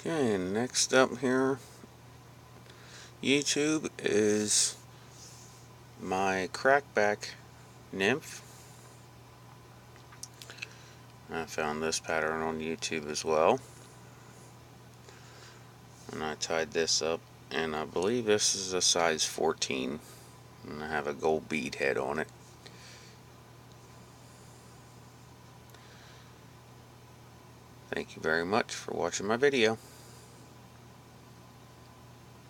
Okay, next up here, YouTube, is my crackback nymph. I found this pattern on YouTube as well, and I tied this up, and I believe this is a size 14, and I have a gold bead head on it. Thank you very much for watching my video.